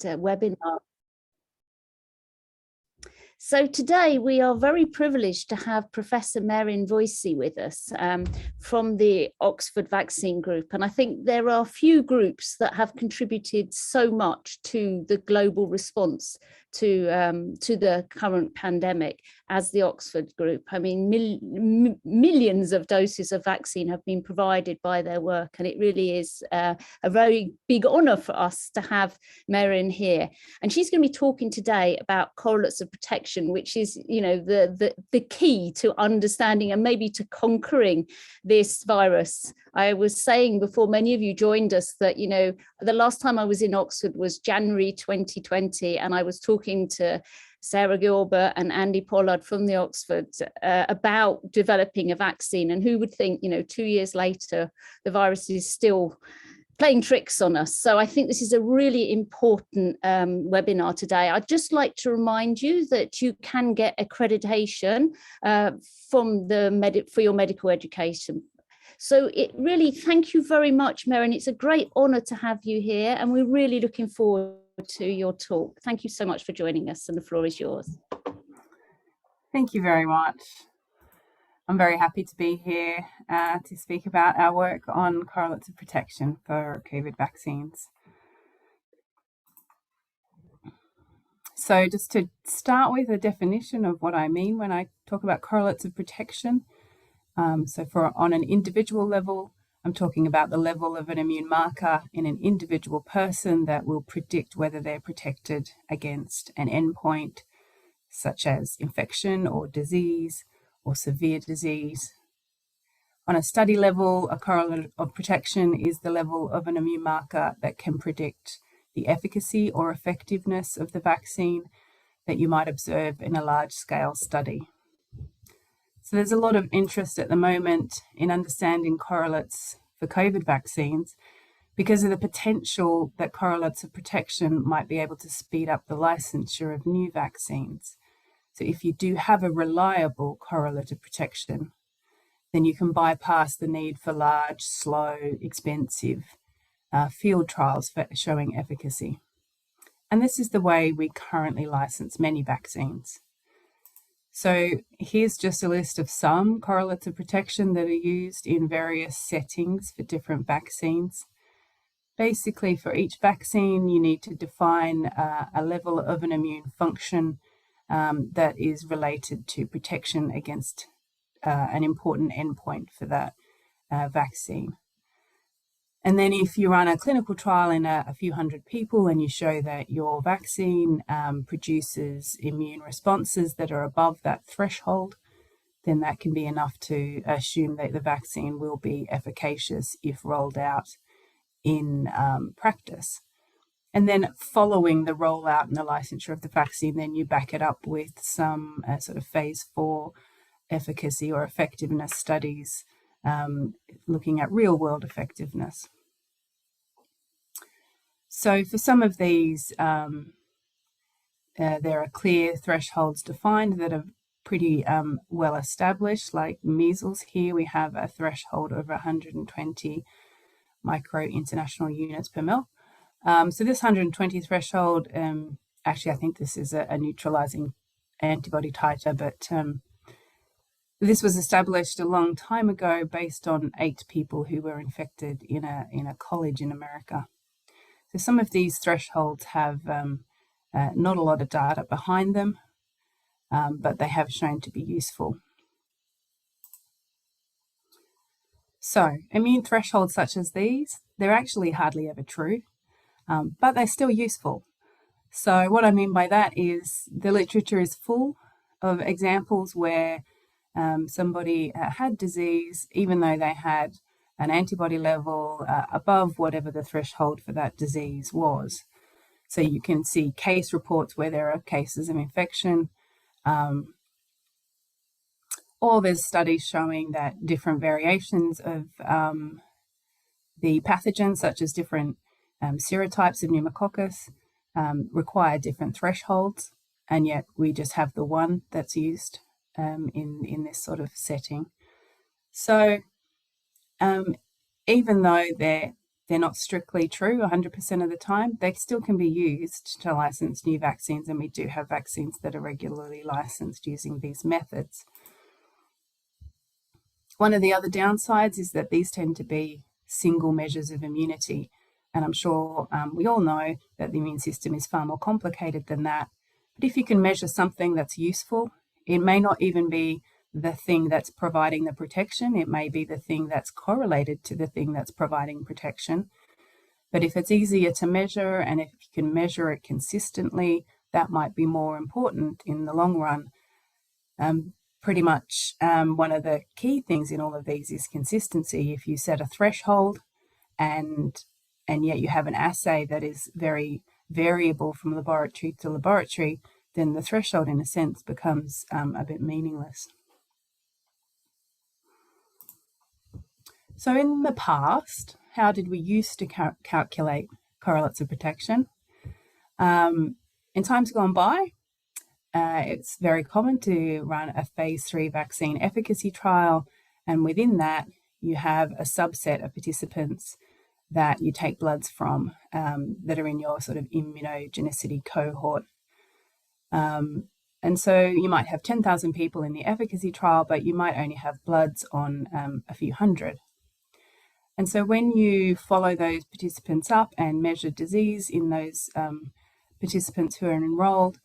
webinar. So today we are very privileged to have Professor Merryn Voysey with us from the Oxford Vaccine Group. And I think there are few groups that have contributed so much to the global response to the current pandemic as the Oxford Group. I mean, millions of doses of vaccine have been provided by their work, and it really is a very big honour for us to have Merryn here. And she's going to be talking today about correlates of protection, which is, you know, the key to understanding and maybe to conquering this virus. I was saying before many of you joined us that, you know, the last time I was in Oxford was January 2020, and I was talking to Sarah Gilbert and Andy Pollard from the Oxford about developing a vaccine. And who would think, you know, 2 years later, the virus is still playing tricks on us. So I think this is a really important webinar today. I'd just like to remind you that you can get accreditation from for your medical education. So it really, thank you very much, Merryn. It's a great honour to have you here, and we're really looking forward to your talk. Thank you so much for joining us, and the floor is yours. Thank you very much. I'm very happy to be here to speak about our work on correlates of protection for COVID vaccines. So just to start with a definition of what I mean when I talk about correlates of protection. So on an individual level, I'm talking about the level of an immune marker in an individual person that will predict whether they're protected against an endpoint, such as infection or disease or severe disease. On a study level, a correlate of protection is the level of an immune marker that can predict the efficacy or effectiveness of the vaccine that you might observe in a large-scale study. So there's a lot of interest at the moment in understanding correlates for COVID vaccines because of the potential that correlates of protection might be able to speed up the licensure of new vaccines. So if you do have a reliable correlate of protection, then you can bypass the need for large, slow, expensive field trials for showing efficacy. And this is the way we currently license many vaccines. So here's just a list of some correlates of protection that are used in various settings for different vaccines. Basically, for each vaccine, you need to define a level of an immune function that is related to protection against an important endpoint for that vaccine. And then if you run a clinical trial in a few hundred people and you show that your vaccine produces immune responses that are above that threshold, then that can be enough to assume that the vaccine will be efficacious if rolled out in practice. And then following the rollout and the licensure of the vaccine, then you back it up with some sort of phase 4 efficacy or effectiveness studies looking at real world effectiveness. So for some of these, there are clear thresholds defined that are pretty well established, like measles. Here we have a threshold of 120 micro international units per mil. So this 120 threshold, actually I think this is a neutralizing antibody titer, but this was established a long time ago based on 8 people who were infected in a college in America. So some of these thresholds have not a lot of data behind them, but they have shown to be useful. So immune thresholds such as these, they're actually hardly ever true, but they're still useful. So what I mean by that is the literature is full of examples where somebody had disease, even though they had an antibody level above whatever the threshold for that disease was. So you can see case reports where there are cases of infection, or there's studies showing that different variations of the pathogens, such as different serotypes of pneumococcus, require different thresholds, and yet we just have the one that's used in this sort of setting. So even though there they're not strictly true 100% of the time. They still can be used to license new vaccines, and we do have vaccines that are regularly licensed using these methods. One of the other downsides is that these tend to be single measures of immunity, and I'm sure we all know that the immune system is far more complicated than that. But if you can measure something that's useful, it may not even be the thing that's providing the protection. It may be the thing that's correlated to the thing that's providing protection. But if it's easier to measure, and if you can measure it consistently, that might be more important in the long run. Pretty much one of the key things in all of these is consistency. If you set a threshold and yet you have an assay that is very variable from laboratory to laboratory, then the threshold in a sense becomes a bit meaningless. So in the past, how did we used to calculate correlates of protection? In times gone by, it's very common to run a phase 3 vaccine efficacy trial, and within that, you have a subset of participants that you take bloods from that are in your sort of immunogenicity cohort. And so you might have 10,000 people in the efficacy trial, but you might only have bloods on a few hundred. And so when you follow those participants up and measure disease in those participants who are enrolled,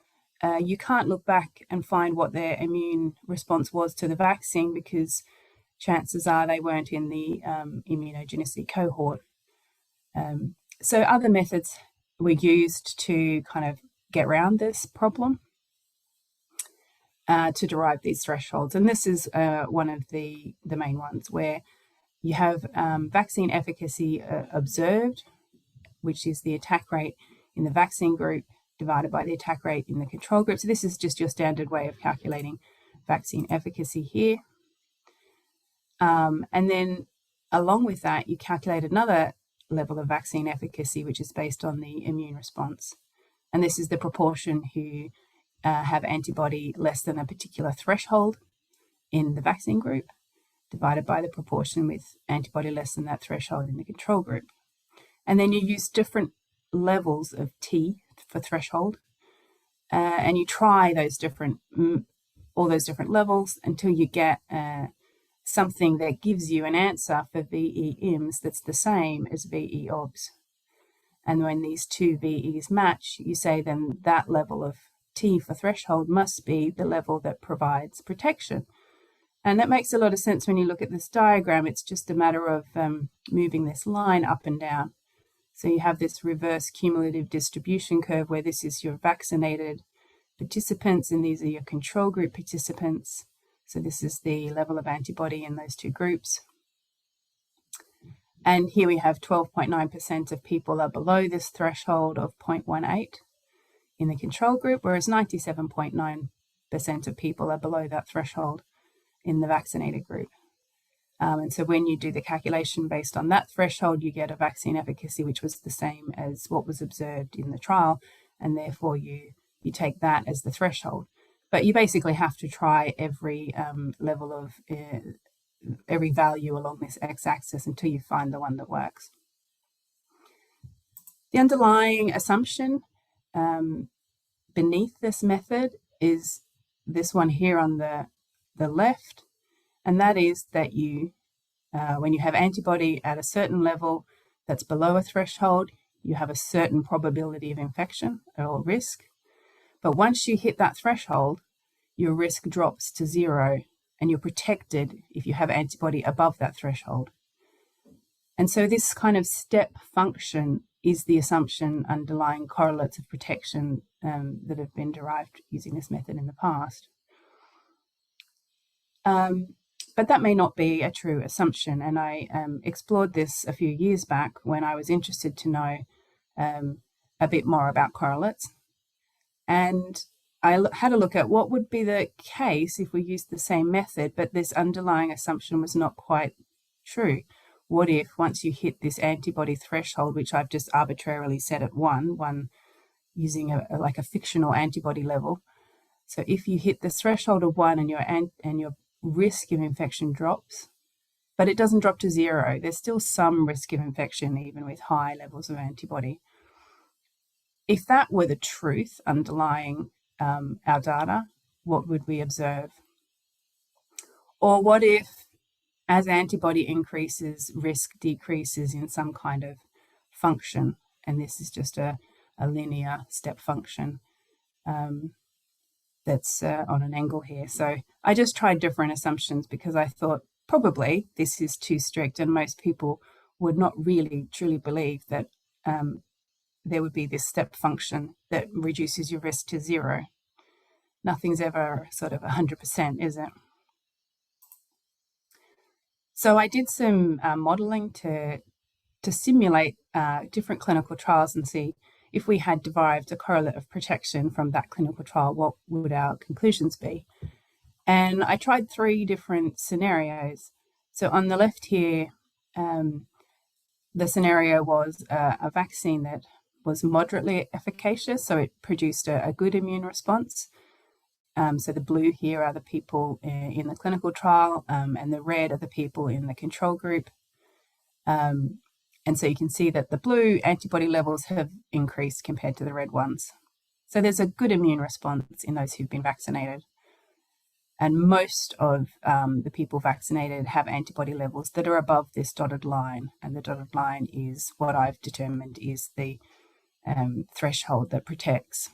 you can't look back and find what their immune response was to the vaccine, because chances are they weren't in the immunogenicity cohort. So other methods were used to kind of get around this problem to derive these thresholds. And this is one of the main ones, where you have vaccine efficacy observed, which is the attack rate in the vaccine group divided by the attack rate in the control group. So this is just your standard way of calculating vaccine efficacy here. And then along with that, you calculate another level of vaccine efficacy, which is based on the immune response. And this is the proportion who have antibody less than a particular threshold in the vaccine group, divided by the proportion with antibody less than that threshold in the control group. And then you use different levels of T for threshold, and you try those all those different levels until you get something that gives you an answer for VE-IMS that's the same as VE-OBS. And when these two VEs match, you say then that level of T for threshold must be the level that provides protection. And that makes a lot of sense when you look at this diagram. It's just a matter of moving this line up and down. So you have this reverse cumulative distribution curve where this is your vaccinated participants and these are your control group participants. So this is the level of antibody in those two groups. And here we have 12.9% of people are below this threshold of 0.18 in the control group, whereas 97.9% of people are below that threshold in the vaccinated group. And so when you do the calculation based on that threshold, you get a vaccine efficacy which was the same as what was observed in the trial, and therefore you take that as the threshold. But you basically have to try every level of every value along this x-axis until you find the one that works. The underlying assumption beneath this method is this one here on the left, and that is that you, when you have antibody at a certain level that's below a threshold, you have a certain probability of infection or risk. But once you hit that threshold, your risk drops to 0, and you're protected if you have antibody above that threshold. And so this kind of step function is the assumption underlying correlates of protection that have been derived using this method in the past. But that may not be a true assumption, and I explored this a few years back when I was interested to know a bit more about correlates. And I had a look at what would be the case if we used the same method, but this underlying assumption was not quite true. What if once you hit this antibody threshold, which I've just arbitrarily set at 1 using like a fictional antibody level. So if you hit the threshold of 1 and your risk of infection drops, but it doesn't drop to zero. There's still some risk of infection even with high levels of antibody. If that were the truth underlying our data, what would we observe? Or what if, as antibody increases, risk decreases in some kind of function? And this is just a linear step function that's on an angle here. So I just tried different assumptions because I thought probably this is too strict and most people would not really truly believe that there would be this step function that reduces your risk to zero. Nothing's ever sort of 100%, is it? So I did some modeling to simulate different clinical trials and see if we had derived a correlate of protection from that clinical trial, what would our conclusions be? And I tried 3 different scenarios. So on the left here, the scenario was a vaccine that was moderately efficacious, so it produced a good immune response. So the blue here are the people in the clinical trial, and the red are the people in the control group. And so you can see that the blue antibody levels have increased compared to the red ones. So there's a good immune response in those who've been vaccinated. And most of the people vaccinated have antibody levels that are above this dotted line. And the dotted line is what I've determined is the threshold that protects.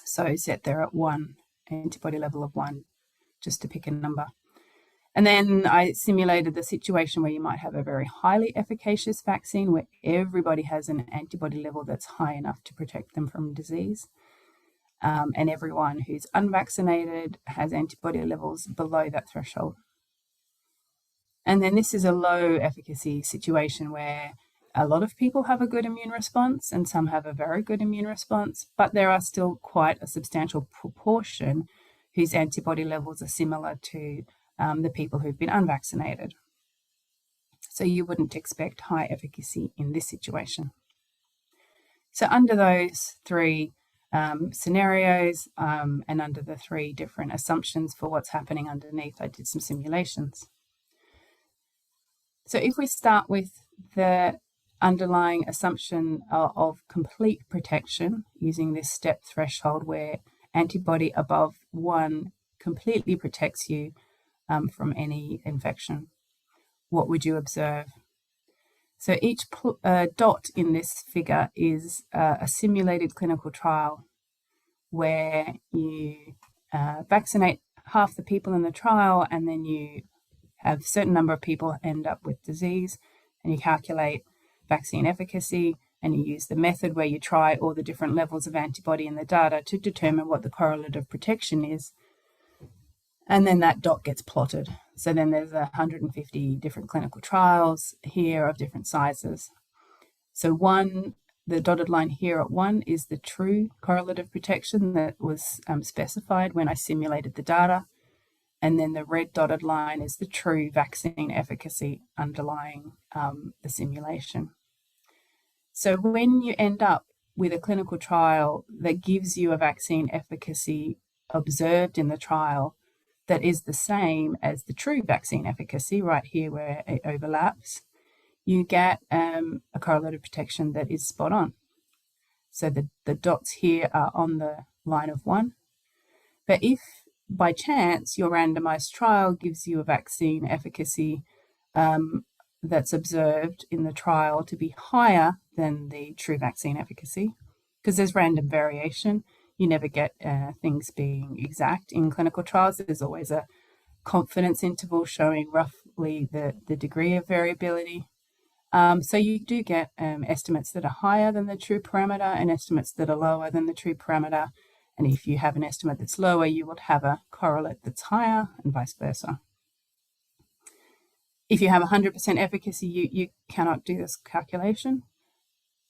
So set there at 1, antibody level of 1, just to pick a number. And then I simulated the situation where you might have a very highly efficacious vaccine where everybody has an antibody level that's high enough to protect them from disease. And everyone who's unvaccinated has antibody levels below that threshold. And then this is a low efficacy situation where a lot of people have a good immune response and some have a very good immune response, but there are still quite a substantial proportion whose antibody levels are similar to the people who've been unvaccinated. So you wouldn't expect high efficacy in this situation. So under those 3 scenarios and under the 3 different assumptions for what's happening underneath, I did some simulations. So if we start with the underlying assumption of complete protection using this step threshold where antibody above 1 completely protects you from any infection, what would you observe? So each dot in this figure is a simulated clinical trial where you vaccinate half the people in the trial and then you have a certain number of people end up with disease and you calculate vaccine efficacy and you use the method where you try all the different levels of antibody in the data to determine what the correlate of protection is. And then that dot gets plotted. So then there's 150 different clinical trials here of different sizes. So the dotted line here at 1 is the true correlate of protection that was specified when I simulated the data. And then the red dotted line is the true vaccine efficacy underlying the simulation. So when you end up with a clinical trial that gives you a vaccine efficacy observed in the trial that is the same as the true vaccine efficacy right here where it overlaps, you get a correlate of protection that is spot on. So the dots here are on the line of 1. But if by chance your randomized trial gives you a vaccine efficacy that's observed in the trial to be higher than the true vaccine efficacy, because there's random variation, you never get things being exact in clinical trials. There's always a confidence interval showing roughly the degree of variability. So you do get estimates that are higher than the true parameter and estimates that are lower than the true parameter. And if you have an estimate that's lower, you would have a correlate that's higher and vice versa. If you have 100% efficacy, you cannot do this calculation,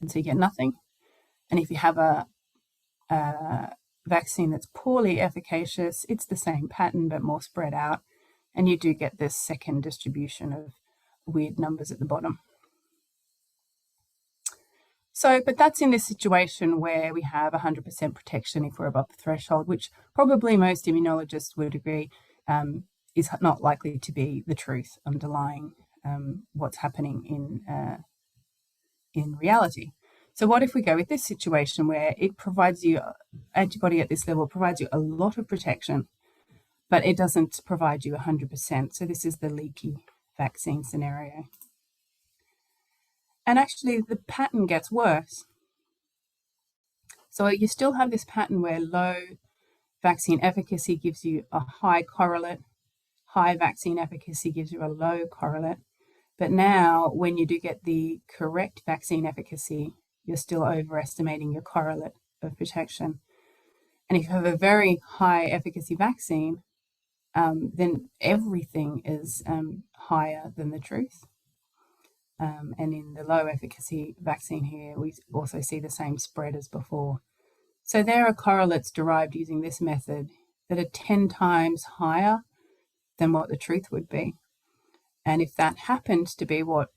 and so you get nothing. And if you have a vaccine that's poorly efficacious, it's the same pattern but more spread out, and you do get this second distribution of weird numbers at the bottom. So, but that's in this situation where we have 100% protection if we're above the threshold, which probably most immunologists would agree is not likely to be the truth underlying what's happening in reality. So what if we go with this situation where it provides you, antibody at this level provides you a lot of protection, but it doesn't provide you 100%. So this is the leaky vaccine scenario. And actually the pattern gets worse. So you still have this pattern where low vaccine efficacy gives you a high correlate, high vaccine efficacy gives you a low correlate. But now when you do get the correct vaccine efficacy, you're still overestimating your correlate of protection. And if you have a very high efficacy vaccine, then everything is higher than the truth. And in the low efficacy vaccine here, we also see the same spread as before. So there are correlates derived using this method that are 10 times higher than what the truth would be. And if that happened to be what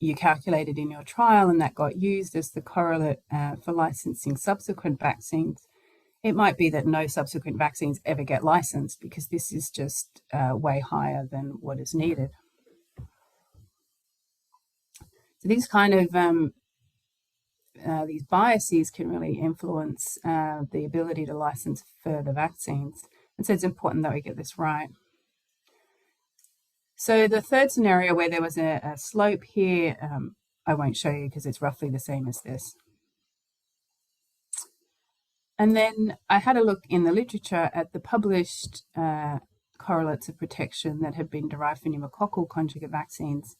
you calculated in your trial and that got used as the correlate for licensing subsequent vaccines, it might be that no subsequent vaccines ever get licensed because this is just way higher than what is needed. So these kind of these biases can really influence the ability to license further vaccines. And so it's important that we get this right. So the third scenario where there was a slope here, I won't show you because it's roughly the same as this. And then I had a look in the literature at the published correlates of protection that have been derived for pneumococcal conjugate vaccines.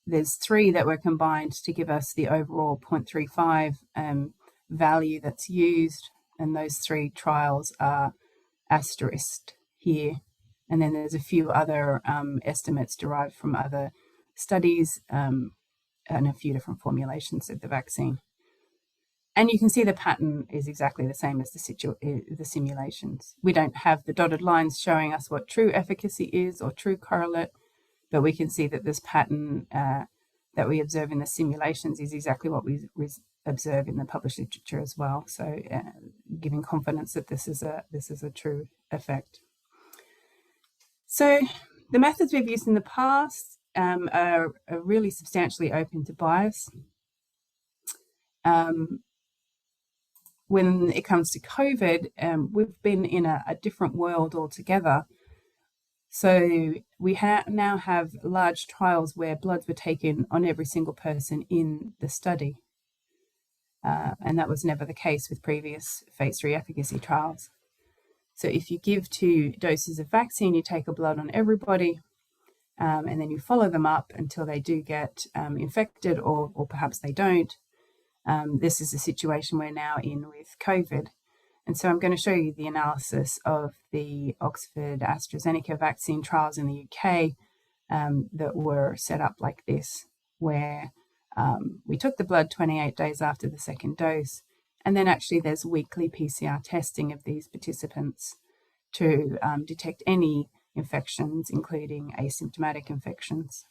There's 3 that were combined to give us the overall 0.35 value that's used, and those 3 trials are asterisked here. And then there's a few other estimates derived from other studies and a few different formulations of the vaccine. And you can see the pattern is exactly the same as the simulations. We don't have the dotted lines showing us what true efficacy is or true correlate, but we can see that this pattern that we observe in the simulations is exactly what we observe in the published literature as well. So giving confidence that this is a true effect. So the methods we've used in the past are really substantially open to bias. When it comes to COVID, we've been in a different world altogether. So we now have large trials where bloods were taken on every single person in the study. And that was never the case with previous phase 3 efficacy trials. So if you give 2 doses of vaccine, you take a blood on everybody, and then you follow them up until they do get infected or perhaps they don't. This is a situation we're now in with COVID. And so I'm going to show you the analysis of the Oxford AstraZeneca vaccine trials in the UK that were set up like this, where we took the blood 28 days after the second dose, and then actually there's weekly PCR testing of these participants to detect any infections, including asymptomatic infections.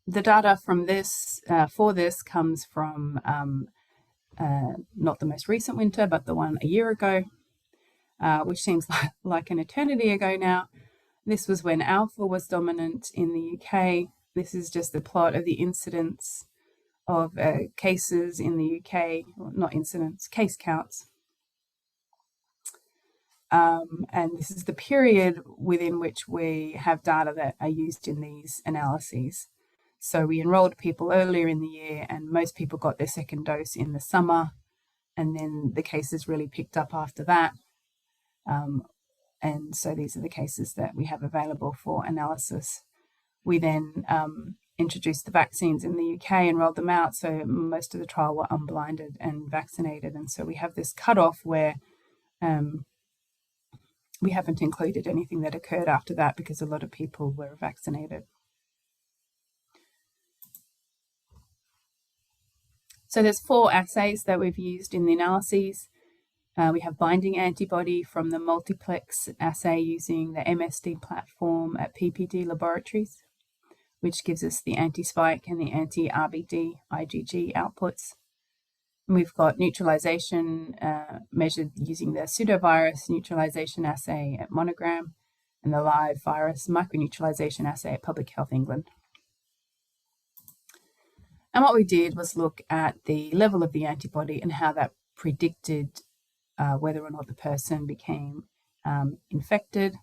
The data from this, for this, comes from not the most recent winter, but the one a year ago, which seems like an eternity ago now. This was when alpha was dominant in the UK. This is just the plot of the incidence of cases in the UK, well, not incidence, case counts. And this is the period within which we have data that are used in these analyses. So we enrolled people earlier in the year, and most people got their second dose in the summer, and then the cases really picked up after that. And so these are the cases that we have available for analysis. We then introduced the vaccines in the UK, enrolled them out, so most of the trial were unblinded and vaccinated. And so we have this cutoff where we haven't included anything that occurred after that because a lot of people were vaccinated. So there's 4 assays that we've used in the analyses. We have binding antibody from the multiplex assay using the MSD platform at PPD Laboratories, which gives us the anti-spike and the anti-RBD IgG outputs. We've got neutralization measured using the pseudovirus neutralization assay at Monogram and the live virus microneutralization assay at Public Health England. And what we did was look at the level of the antibody and how that predicted whether or not the person became infected.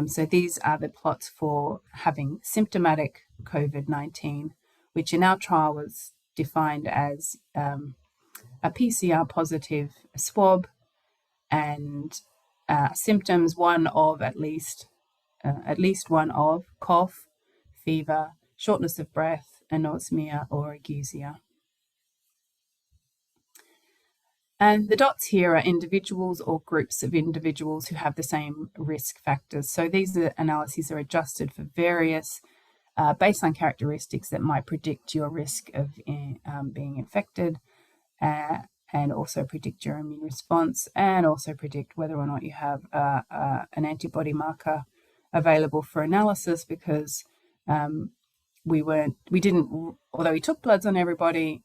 So these are the plots for having symptomatic COVID-19, which in our trial was defined as a PCR positive swab and symptoms at least one of cough, fever, shortness of breath, anosmia or ageusia. And the dots here are individuals or groups of individuals who have the same risk factors. So these analyses are adjusted for various baseline characteristics that might predict your risk of being infected, and also predict your immune response, and also predict whether or not you have an antibody marker available for analysis, because although we took bloods on everybody,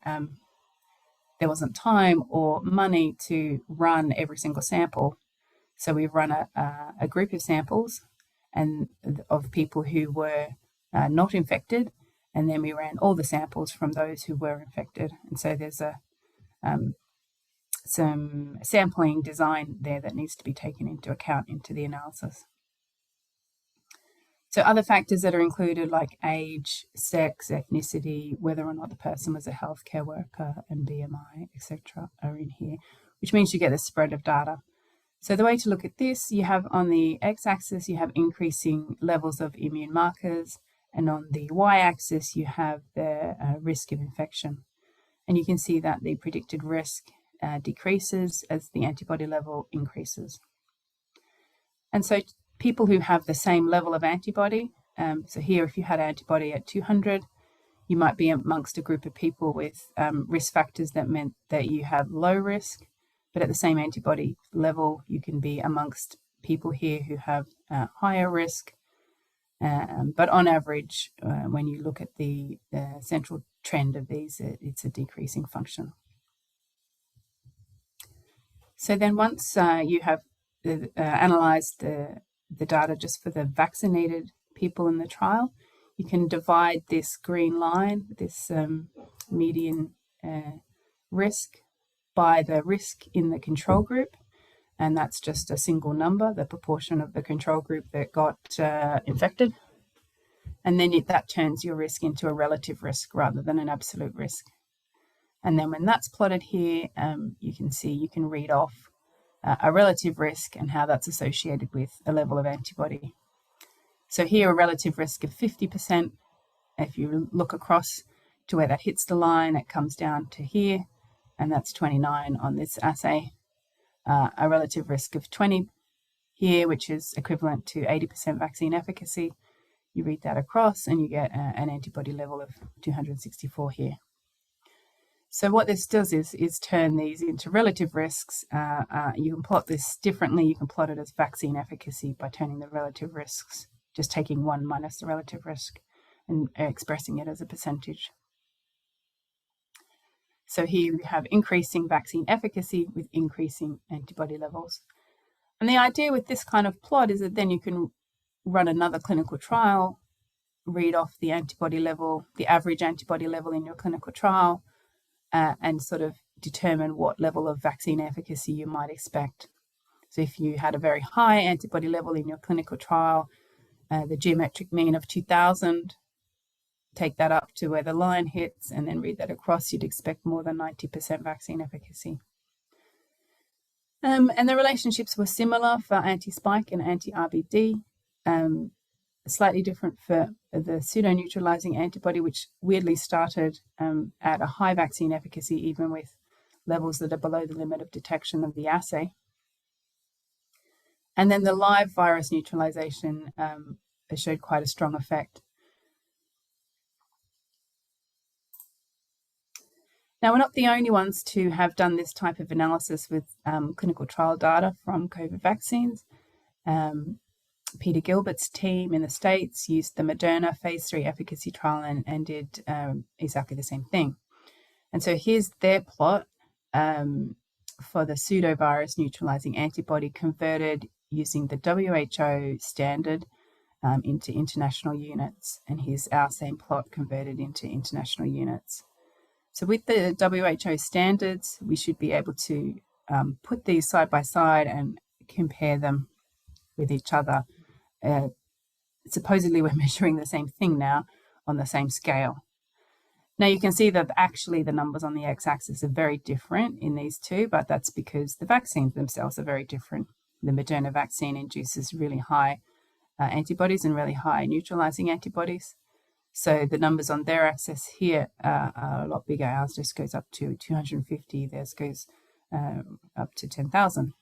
there wasn't time or money to run every single sample. So we've run a group of samples and of people who were not infected, and then we ran all the samples from those who were infected. And so there's some sampling design there that needs to be taken into account into the analysis. So other factors that are included, like age, sex, ethnicity, whether or not the person was a healthcare worker, and BMI, etc., are in here, which means you get a spread of data. So the way to look at this, you have on the x-axis, you have increasing levels of immune markers, and on the y-axis, you have the risk of infection. And you can see that the predicted risk decreases as the antibody level increases. And so people who have the same level of antibody, so here if you had antibody at 200, you might be amongst a group of people with risk factors that meant that you have low risk, but at the same antibody level, you can be amongst people here who have higher risk. But on average, when you look at the central trend of these, it's a decreasing function. So then once you have analyzed the data just for the vaccinated people in the trial, you can divide this green line, this median risk, by the risk in the control group. And that's just a single number, the proportion of the control group that got infected. And then that turns your risk into a relative risk rather than an absolute risk. And then when that's plotted here, you can see, you can read off a relative risk and how that's associated with a level of antibody. So here, a relative risk of 50%. If you look across to where that hits the line, it comes down to here, and that's 29 on this assay. A relative risk of 20 here, which is equivalent to 80% vaccine efficacy. You read that across and you get an antibody level of 264 here. So what this does is turn these into relative risks. You can plot this differently. You can plot it as vaccine efficacy by turning the relative risks, just taking 1 minus the relative risk and expressing it as a percentage. So here we have increasing vaccine efficacy with increasing antibody levels. And the idea with this kind of plot is that then you can run another clinical trial, read off the antibody level, the average antibody level in your clinical trial, and sort of determine what level of vaccine efficacy you might expect. So if you had a very high antibody level in your clinical trial, the geometric mean of 2000, take that up to where the line hits and then read that across, you'd expect more than 90% vaccine efficacy. And the relationships were similar for anti-spike and anti-RBD, slightly different for the pseudo-neutralizing antibody, which weirdly started at a high vaccine efficacy, even with levels that are below the limit of detection of the assay. And then the live virus neutralization showed quite a strong effect. Now, we're not the only ones to have done this type of analysis with clinical trial data from COVID vaccines. Peter Gilbert's team in the States used the Moderna phase 3 efficacy trial and did exactly the same thing. And so here's their plot for the pseudovirus neutralizing antibody converted using the WHO standard into international units. And here's our same plot converted into international units. So with the WHO standards, we should be able to put these side by side and compare them with each other. Supposedly we're measuring the same thing now on the same scale. Now you can see that actually the numbers on the x-axis are very different in these two, but that's because the vaccines themselves are very different. The Moderna vaccine induces really high antibodies and really high neutralizing antibodies. So the numbers on their axis here are a lot bigger. Ours just goes up to 250, theirs goes up to 10,000.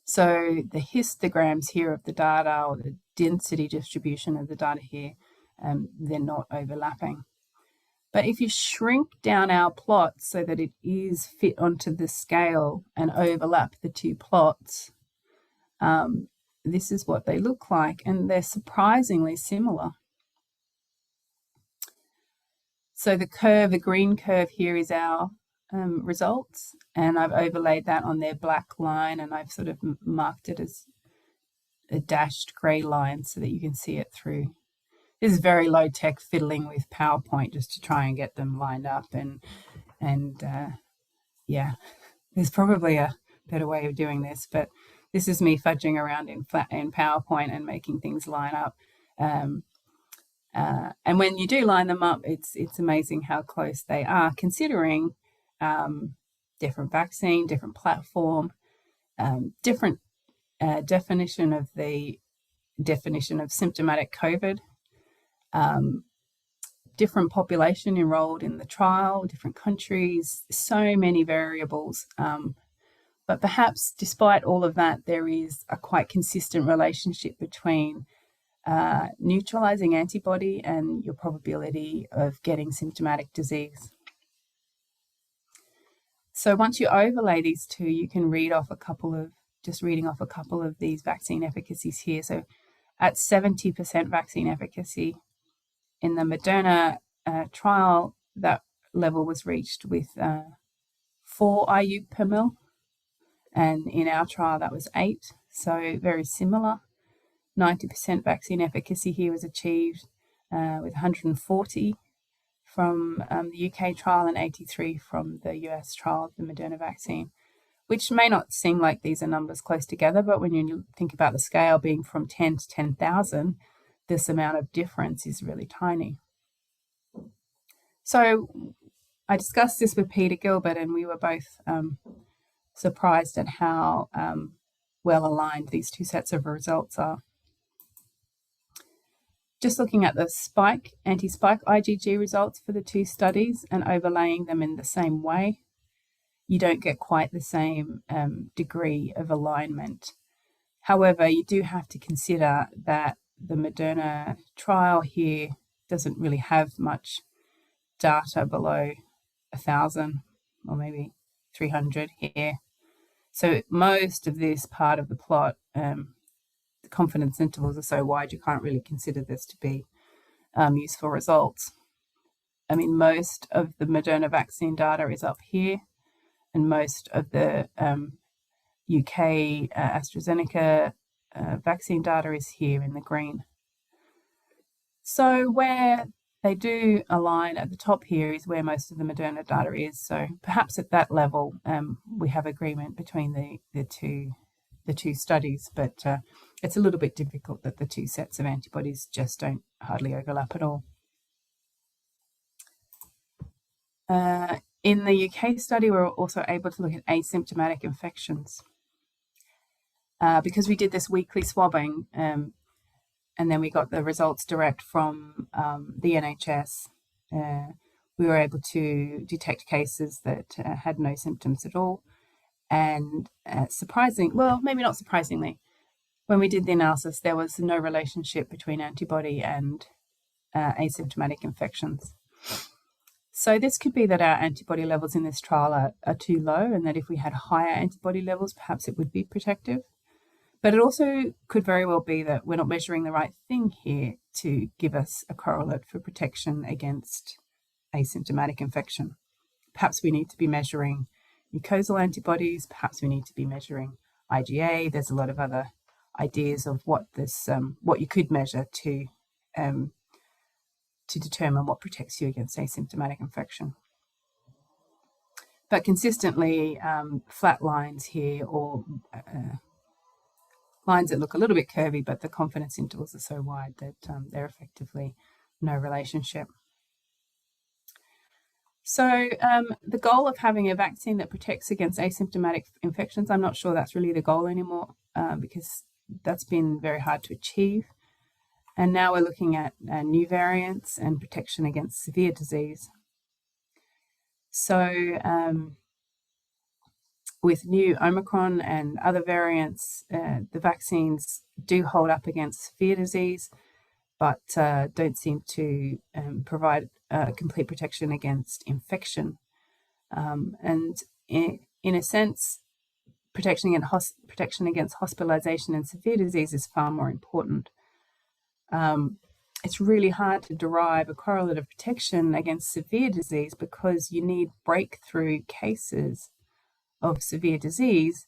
So the histograms here of the data, or the density distribution of the data here, they're not overlapping. But if you shrink down our plot so that it is fit onto the scale and overlap the two plots, this is what they look like, and they're surprisingly similar. So the curve, the green curve here is our results, and I've overlaid that on their black line, and I've sort of marked it as a dashed grey line so that you can see it through. This is very low-tech fiddling with PowerPoint just to try and get them lined up, and yeah, there's probably a better way of doing this, but this is me fudging around in PowerPoint and making things line up. And when you do line them up, it's amazing how close they are, considering different vaccine, different platform, different definition of symptomatic COVID, different population enrolled in the trial, different countries, so many variables. But perhaps despite all of that, there is a quite consistent relationship between neutralizing antibody and your probability of getting symptomatic disease. So once you overlay these two, you can reading off a couple of these vaccine efficacies here. So at 70% vaccine efficacy in the Moderna trial, that level was reached with 4 IU per mil, and in our trial that was 8, so very similar. 90% vaccine efficacy here was achieved with 140 from the UK trial and 83 from the US trial of the Moderna vaccine, which may not seem like these are numbers close together, but when you think about the scale being from 10 to 10,000, this amount of difference is really tiny. So I discussed this with Peter Gilbert, and we were both surprised at how well aligned these two sets of results are. Just looking at the anti-spike IgG results for the two studies and overlaying them in the same way, you don't get quite the same degree of alignment. However, you do have to consider that the Moderna trial here doesn't really have much data below 1,000 or maybe 300 here. So most of this part of the plot, the confidence intervals are so wide you can't really consider this to be useful results. I mean, most of the Moderna vaccine data is up here, and most of the UK AstraZeneca vaccine data is here in the green. So where they do align at the top here is where most of the Moderna data is. So perhaps at that level, we have agreement between the two studies, but it's a little bit difficult that the two sets of antibodies just don't hardly overlap at all. In the UK study, we were also able to look at asymptomatic infections. Because we did this weekly swabbing, and then we got the results direct from the NHS, we were able to detect cases that had no symptoms at all. And maybe not surprisingly, when we did the analysis, there was no relationship between antibody and asymptomatic infections. So this could be that our antibody levels in this trial are too low, and that if we had higher antibody levels, perhaps it would be protective. But it also could very well be that we're not measuring the right thing here to give us a correlate for protection against asymptomatic infection. perhaps we need to be measuring mucosal antibodies, perhaps we need to be measuring IgA. There's a lot of other ideas of what this what you could measure to determine what protects you against asymptomatic infection. But consistently, flat lines here, or lines that look a little bit curvy, but the confidence intervals are so wide that they're effectively no relationship. So the goal of having a vaccine that protects against asymptomatic infections, I'm not sure that's really the goal anymore, because that's been very hard to achieve. And now we're looking at new variants and protection against severe disease. So with new Omicron and other variants, the vaccines do hold up against severe disease, but don't seem to provide complete protection against infection. And in a sense, protection against hospitalization and severe disease is far more important. It's really hard to derive a correlate of protection against severe disease because you need breakthrough cases of severe disease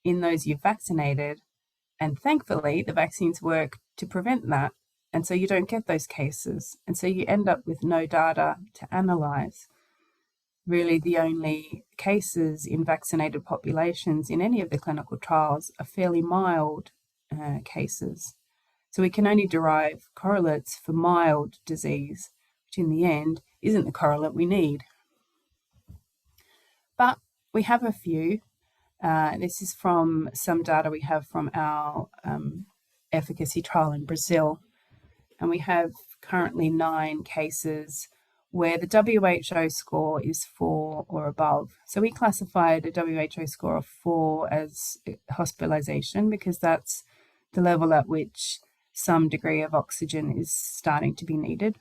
in those you've vaccinated. And thankfully, the vaccines work to prevent that. And so you don't get those cases. And so you end up with no data to analyze. Really, the only cases in vaccinated populations in any of the clinical trials are fairly mild cases. So we can only derive correlates for mild disease, which in the end isn't the correlate we need. But we have a few. This is from some data we have from our efficacy trial in Brazil. And we have currently 9 cases where the WHO score is 4 or above. So we classified a WHO score of 4 as hospitalization because that's the level at which some degree of oxygen is starting to be needed.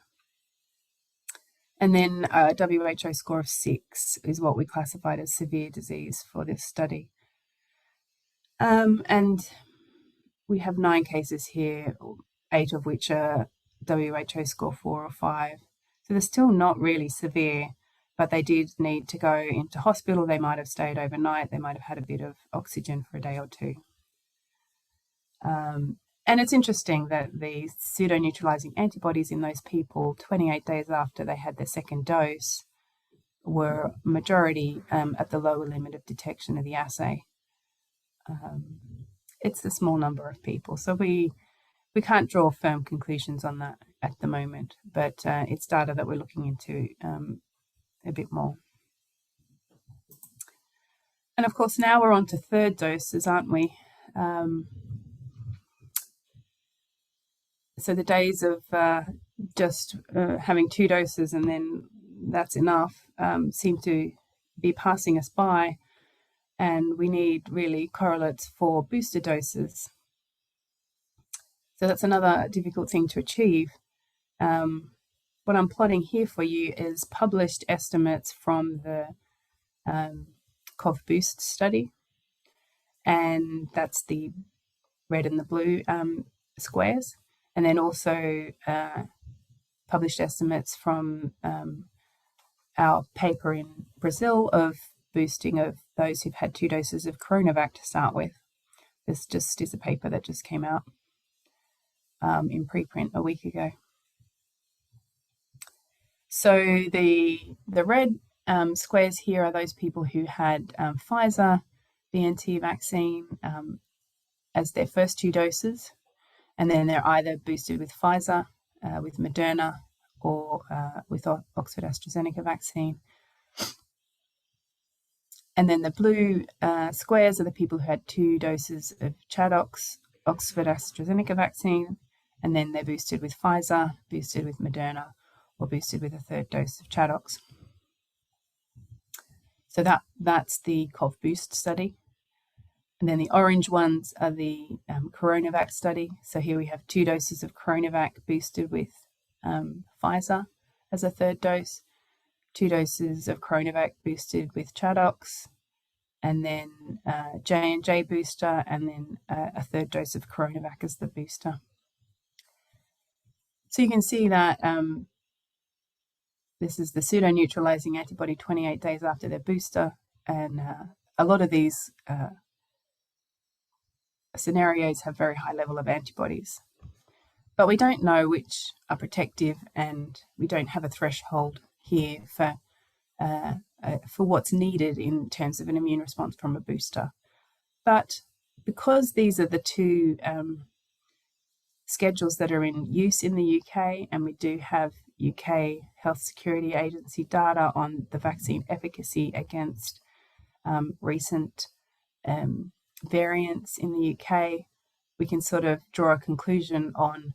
And then a WHO score of 6 is what we classified as severe disease for this study. And we have 9 cases here, 8 of which are WHO score 4 or 5. So they're still not really severe, but they did need to go into hospital. They might have stayed overnight. They might have had a bit of oxygen for a day or two. And it's interesting that the pseudo-neutralizing antibodies in those people 28 days after they had their second dose were majority at the lower limit of detection of the assay. It's a small number of people, so we can't draw firm conclusions on that at the moment, but it's data that we're looking into a bit more. And of course, now we're on to third doses, aren't we? So the days of just having 2 doses and then that's enough seem to be passing us by, and we need really correlates for booster doses. So that's another difficult thing to achieve. What I'm plotting here for you is published estimates from the COV Boost study, and that's the red and the blue squares, and then also published estimates from our paper in Brazil of boosting of those who've had 2 doses of Coronavac to start with. This just is a paper that just came out in preprint a week ago. So the red squares here are those people who had Pfizer BNT vaccine as their first 2 doses, and then they're either boosted with Pfizer, with Moderna, or with Oxford AstraZeneca vaccine. And then the blue squares are the people who had 2 doses of ChAdOx, Oxford AstraZeneca vaccine, and then they're boosted with Pfizer, boosted with Moderna, or boosted with a 3rd dose of ChAdOx. So that's the COV Boost study. And then the orange ones are the Coronavac study. So here we have 2 doses of Coronavac boosted with Pfizer as a 3rd dose, 2 doses of Coronavac boosted with ChAdOx, and then J&J booster, and then a 3rd dose of Coronavac as the booster. So you can see that This is the pseudo-neutralizing antibody 28 days after their booster. And a lot of these scenarios have very high level of antibodies. But we don't know which are protective, and we don't have a threshold here for what's needed in terms of an immune response from a booster. But because these are the two schedules that are in use in the UK, and we do have UK Health Security Agency data on the vaccine efficacy against recent variants in the UK, we can sort of draw a conclusion on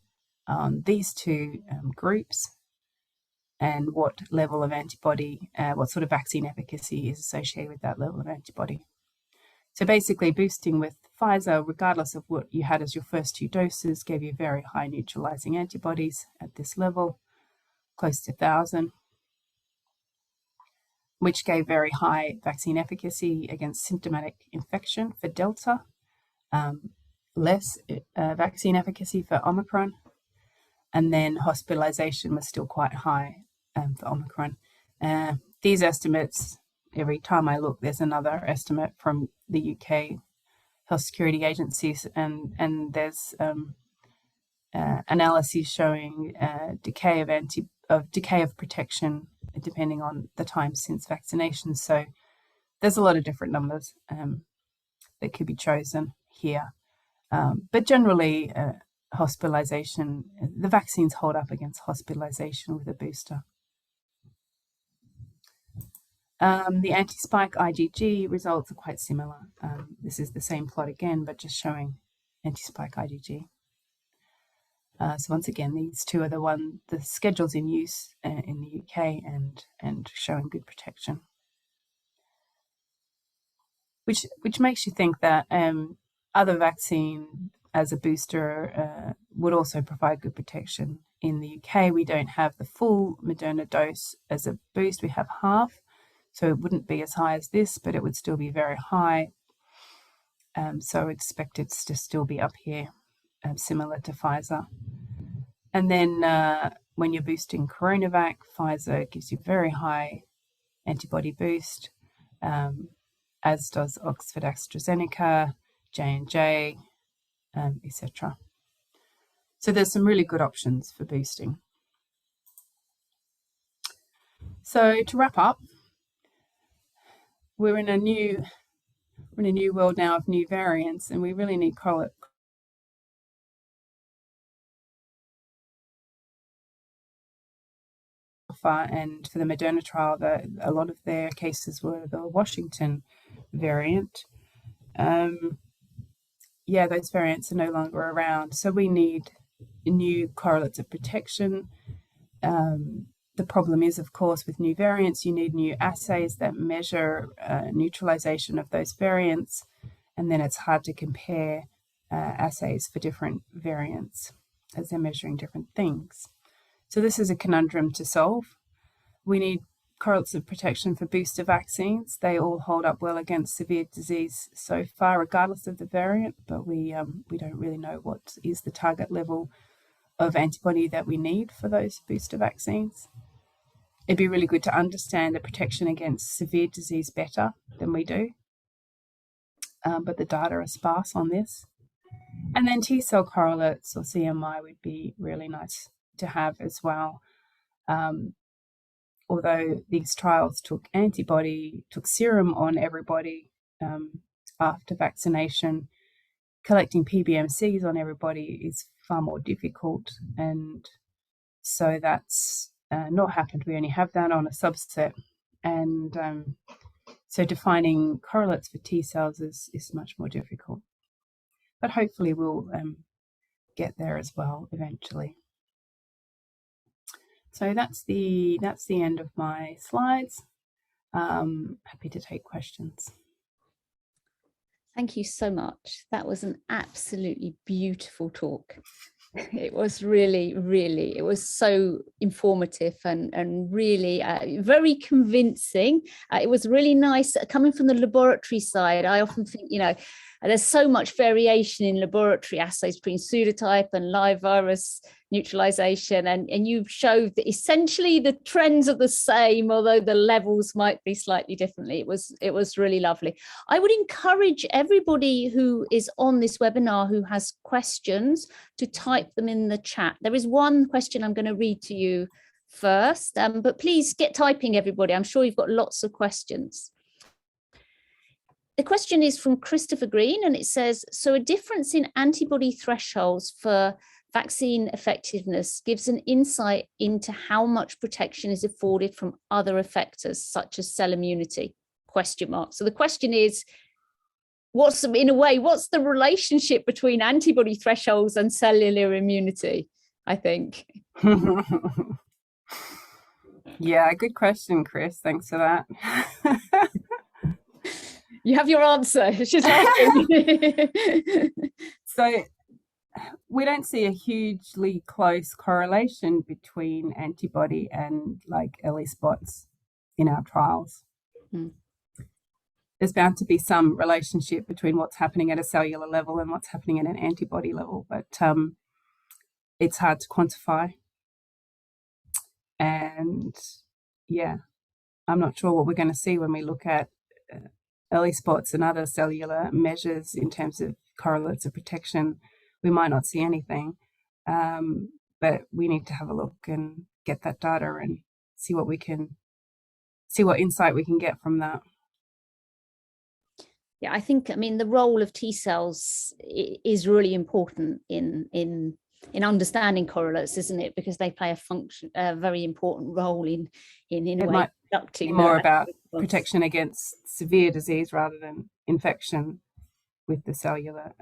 these two groups and what level of antibody, what sort of vaccine efficacy is associated with that level of antibody. So basically, boosting with Pfizer, regardless of what you had as your first 2 doses, gave you very high neutralizing antibodies at this level, close to 1,000, which gave very high vaccine efficacy against symptomatic infection for Delta, less vaccine efficacy for Omicron, and then hospitalization was still quite high for Omicron. These estimates, every time I look, there's another estimate from the UK Health Security Agencies, and there's analyses showing decay of protection depending on the time since vaccination. So there's a lot of different numbers that could be chosen here. But generally, hospitalization, the vaccines hold up against hospitalization with a booster. The anti-spike IgG results are quite similar. This is the same plot again, but just showing anti-spike IgG. So once again, these two are the schedules in use in the UK and showing good protection. Which makes you think that other vaccine as a booster would also provide good protection. In the UK, we don't have the full Moderna dose as a boost. We have half, so it wouldn't be as high as this, but it would still be very high. So I expect it to still be up here, similar to Pfizer. And then when you're boosting CoronaVac, Pfizer gives you very high antibody boost, as does Oxford AstraZeneca, J&J, etc. So there's some really good options for boosting. So to wrap up, we're in a new world now of new variants, and we really need correlate. And for the Moderna trial, a lot of their cases were the Washington variant. Those variants are no longer around, so we need new correlates of protection. The problem is, of course, with new variants, you need new assays that measure neutralization of those variants, and then it's hard to compare assays for different variants as they're measuring different things. So this is a conundrum to solve. We need correlates of protection for booster vaccines. They all hold up well against severe disease so far, regardless of the variant, but we don't really know what is the target level of antibody that we need for those booster vaccines. It'd be really good to understand the protection against severe disease better than we do, but the data are sparse on this. And then T-cell correlates, or CMI, would be really nice to have as well. Although these trials took serum on everybody after vaccination, collecting PBMCs on everybody is far more difficult, and so that's not happened. We only have that on a subset, and so defining correlates for T cells is much more difficult. But hopefully we'll get there as well eventually. So that's the end of my slides. Happy to take questions. Thank you so much. That was an absolutely beautiful talk. It was really, it was so informative and really very convincing. It was really nice coming from the laboratory side. I often think, there's so much variation in laboratory assays between pseudotype and live virus neutralization, and you showed that essentially the trends are the same, although the levels might be slightly differently. It was really lovely. I would encourage everybody who is on this webinar who has questions to type them in the chat. There is one question I'm going to read to you first, but please get typing, everybody. I'm sure you've got lots of questions. The question is from Christopher Green, and it says, so a difference in antibody thresholds for vaccine effectiveness gives an insight into how much protection is afforded from other effectors, such as cell immunity, ? So the question is, in a way, what's the relationship between antibody thresholds and cellular immunity, I think? Yeah, good question, Chris. Thanks for that. You have your answer. She's laughing. So we don't see a hugely close correlation between antibody and like early spots in our trials. There's bound to be some relationship between what's happening at a cellular level and what's happening at an antibody level, but it's hard to quantify. And yeah, I'm not sure what we're going to see when we look at early spots and other cellular measures in terms of correlates of protection. We might not see anything, but we need to have a look and get that data and see what insight we can get from that. Yeah, I think, I mean, the role of T cells is really important in understanding correlates, isn't it? Because they play a very important role in a way conducting more about protection against severe disease rather than infection with the cellular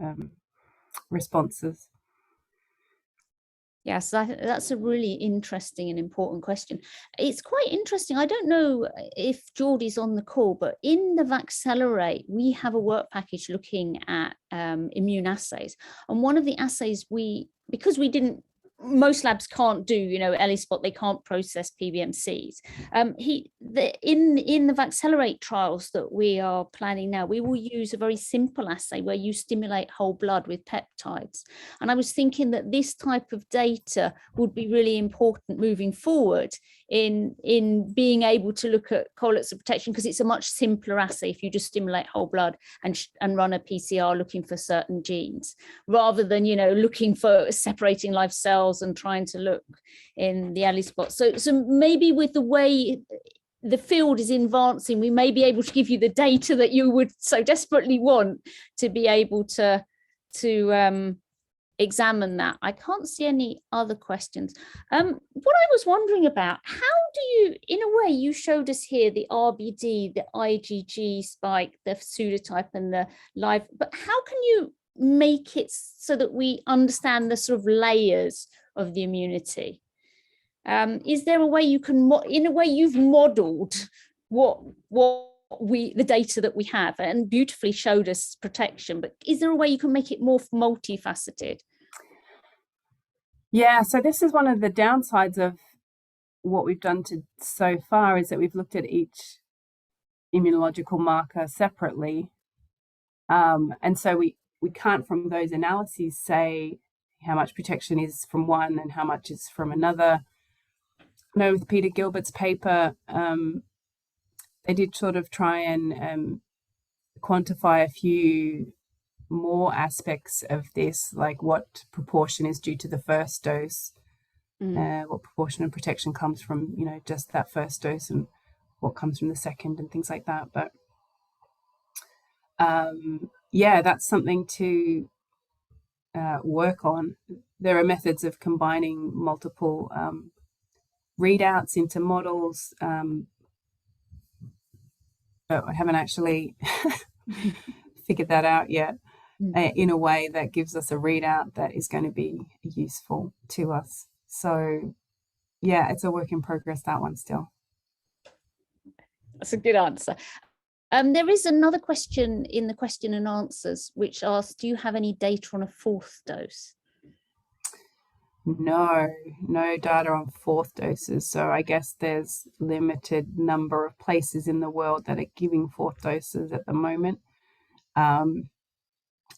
responses. Yes, that's a really interesting and important question. It's quite interesting. I don't know if Geordie's on the call, but in the VACCELERATE, we have a work package looking at immune assays. And one of the assays because most labs can't do, ELISpot, they can't process PBMCs. In the VACCELERATE trials that we are planning now, we will use a very simple assay where you stimulate whole blood with peptides. And I was thinking that this type of data would be really important moving forward in being able to look at correlates of protection, because it's a much simpler assay if you just stimulate whole blood and run a PCR looking for certain genes, rather than looking for separating live cells and trying to look in the ELISpot. So maybe with the way the field is advancing, we may be able to give you the data that you would so desperately want to be able to examine that. I can't see any other questions. What I was wondering about, how do you, in a way, you showed us here the RBD, the IgG spike, the pseudotype and the live, but how can you make it so that we understand the sort of layers of the immunity? Is there a way you can, in a way, you've modeled the data that we have and beautifully showed us protection, but is there a way you can make it more multifaceted? Yeah, so this is one of the downsides of what we've done so far, is that we've looked at each immunological marker separately. And so we can't, from those analyses, say how much protection is from one and how much is from another. No, with Peter Gilbert's paper, they did sort of try and quantify a few more aspects of this, like what proportion is due to the first dose, what proportion of protection comes from, just that first dose, and what comes from the second, and things like that. But yeah, that's something to work on. There are methods of combining multiple readouts into models, but I haven't actually figured that out yet in a way that gives us a readout that is going to be useful to us. So yeah, it's a work in progress, that one still. That's a good answer. There is another question in the question and answers which asks, do you have any data on a fourth dose? No data on fourth doses. So I guess there's limited number of places in the world that are giving fourth doses at the moment.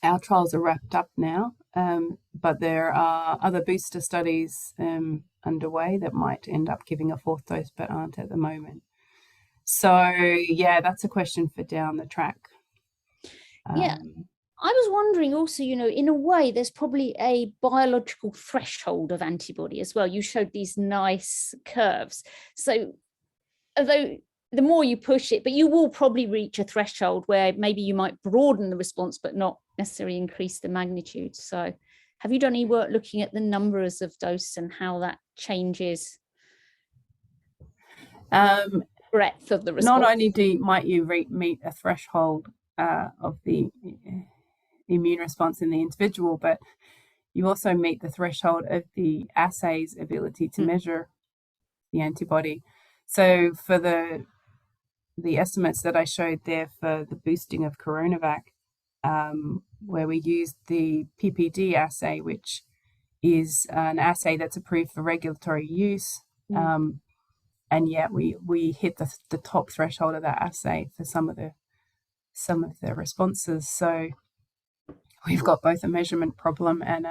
our trials are wrapped up now, but there are other booster studies underway that might end up giving a fourth dose but aren't at the moment. So, yeah, that's a question for down the track. Yeah. I was wondering also, in a way, there's probably a biological threshold of antibody as well. You showed these nice curves. So although the more you push it, but you will probably reach a threshold where maybe you might broaden the response, but not necessarily increase the magnitude. So have you done any work looking at the numbers of dose and how that changes breadth of the response? Not only might you meet a threshold of the immune response in the individual, but you also meet the threshold of the assay's ability to measure the antibody. So for the estimates that I showed there for the boosting of CoronaVac, where we used the PPD assay, which is an assay that's approved for regulatory use, and yet we hit the top threshold of that assay for some of the responses. So we've got both a measurement problem and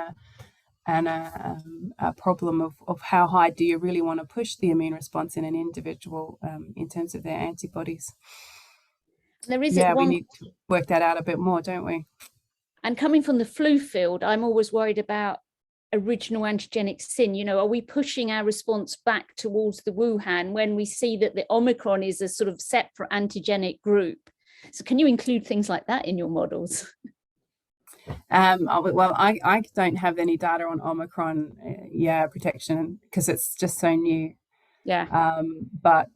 a problem of how high do you really want to push the immune response in an individual in terms of their antibodies. We need to work that out a bit more, don't we? And coming from the flu field, I'm always worried about original antigenic sin. Are we pushing our response back towards the Wuhan when we see that the Omicron is a sort of separate antigenic group? So can you include things like that in your models? Well, I don't have any data on Omicron, protection, because it's just so new. Yeah. But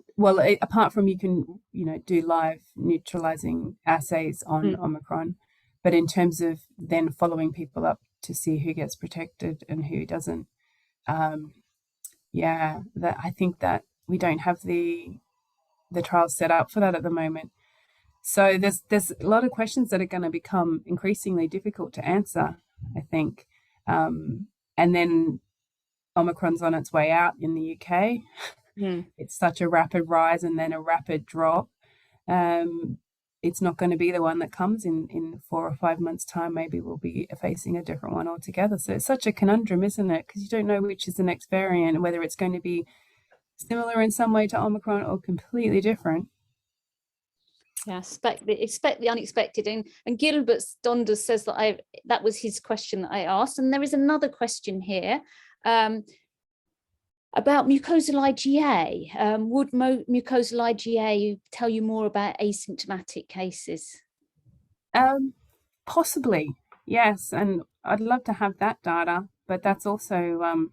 apart from you can, do live neutralizing assays on Omicron, but in terms of then following people up to see who gets protected and who doesn't, that I think that we don't have the trials set up for that at the moment. So there's a lot of questions that are going to become increasingly difficult to answer, I think. And then Omicron's on its way out in the UK. It's such a rapid rise and then a rapid drop. It's not going to be the one that comes in 4 or 5 months' time. Maybe we'll be facing a different one altogether. So it's such a conundrum, isn't it? Because you don't know which is the next variant and whether it's going to be similar in some way to Omicron or completely different. Yeah, expect the unexpected. And Gilbert Donders says that was his question that I asked. And there is another question here about mucosal IgA. Would mucosal IgA tell you more about asymptomatic cases? Possibly, yes. And I'd love to have that data, but that's also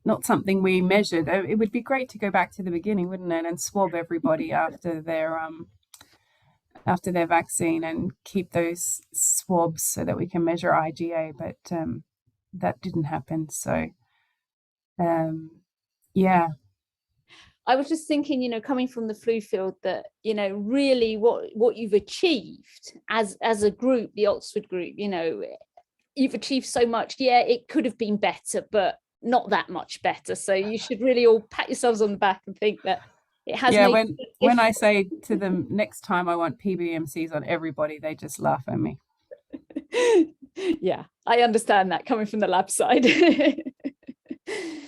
not something we measured. It would be great to go back to the beginning, wouldn't it, and swab everybody after their vaccine and keep those swabs so that we can measure IgA. But that didn't happen. So, I was just thinking, coming from the flu field, that really what you've achieved as a group, the Oxford group, you've achieved so much. Yeah, it could have been better, but not that much better. So you should really all pat yourselves on the back and think that it has. Yeah, when I say to them next time I want PBMCs on everybody, they just laugh at me. Yeah, I understand that coming from the lab side.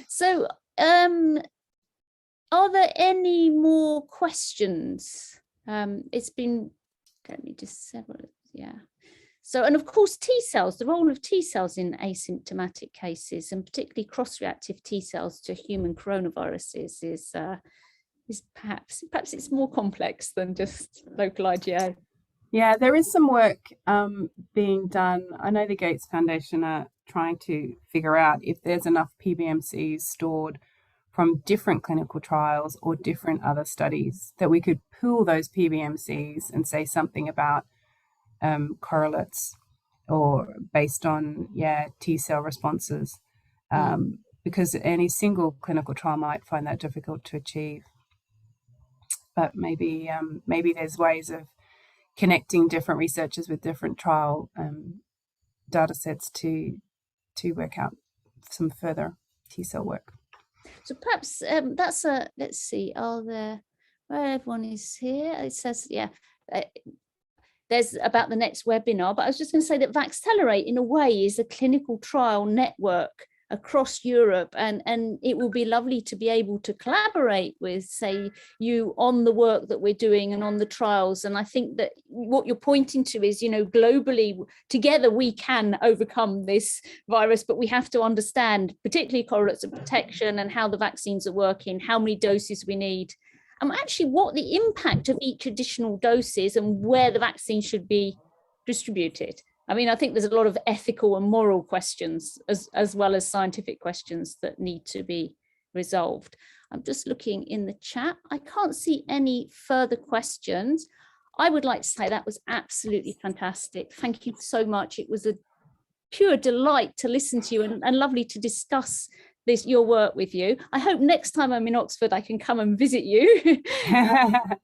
So, are there any more questions? It's been, let me just several, yeah. So, and of course, T cells, the role of T cells in asymptomatic cases, and particularly cross-reactive T cells to human coronaviruses, is perhaps it's more complex than just local IgA. Yeah, there is some work being done. I know the Gates Foundation are trying to figure out if there's enough PBMCs stored from different clinical trials or different other studies that we could pool those PBMCs and say something about correlates or based on T cell responses, because any single clinical trial might find that difficult to achieve. But maybe there's ways of connecting different researchers with different trial data sets to work out some further T cell work. So perhaps that's let's see, are there Well, everyone is here. It says, yeah, there's about the next webinar, but I was just going to say that VACCELERATE in a way is a clinical trial network across Europe, and it will be lovely to be able to collaborate with, say, you on the work that we're doing and on the trials. And I think that what you're pointing to is, you know, globally together we can overcome this virus, but we have to understand particularly correlates of protection and how the vaccines are working, how many doses we need, and actually what the impact of each additional dose is and where the vaccine should be distributed. I mean, I think there's a lot of ethical and moral questions as well as scientific questions that need to be resolved. I'm just looking in the chat. I can't see any further questions. I would like to say that was absolutely fantastic. Thank you so much. It was a pure delight to listen to you and lovely to discuss your work with you. I hope next time I'm in Oxford, I can come and visit you.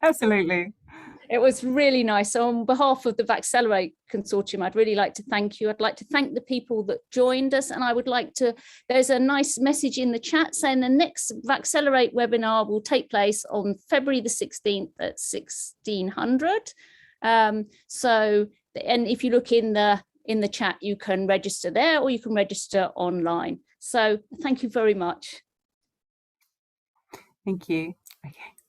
Absolutely. It was really nice. So on behalf of the VACCELERATE consortium, I'd really like to thank you. I'd like to thank the people that joined us. And I would like to, there's a nice message in the chat saying the next VACCELERATE webinar will take place on February the 16th at 1600. So, and if you look in the chat, you can register there or you can register online. So thank you very much. Thank you. Okay.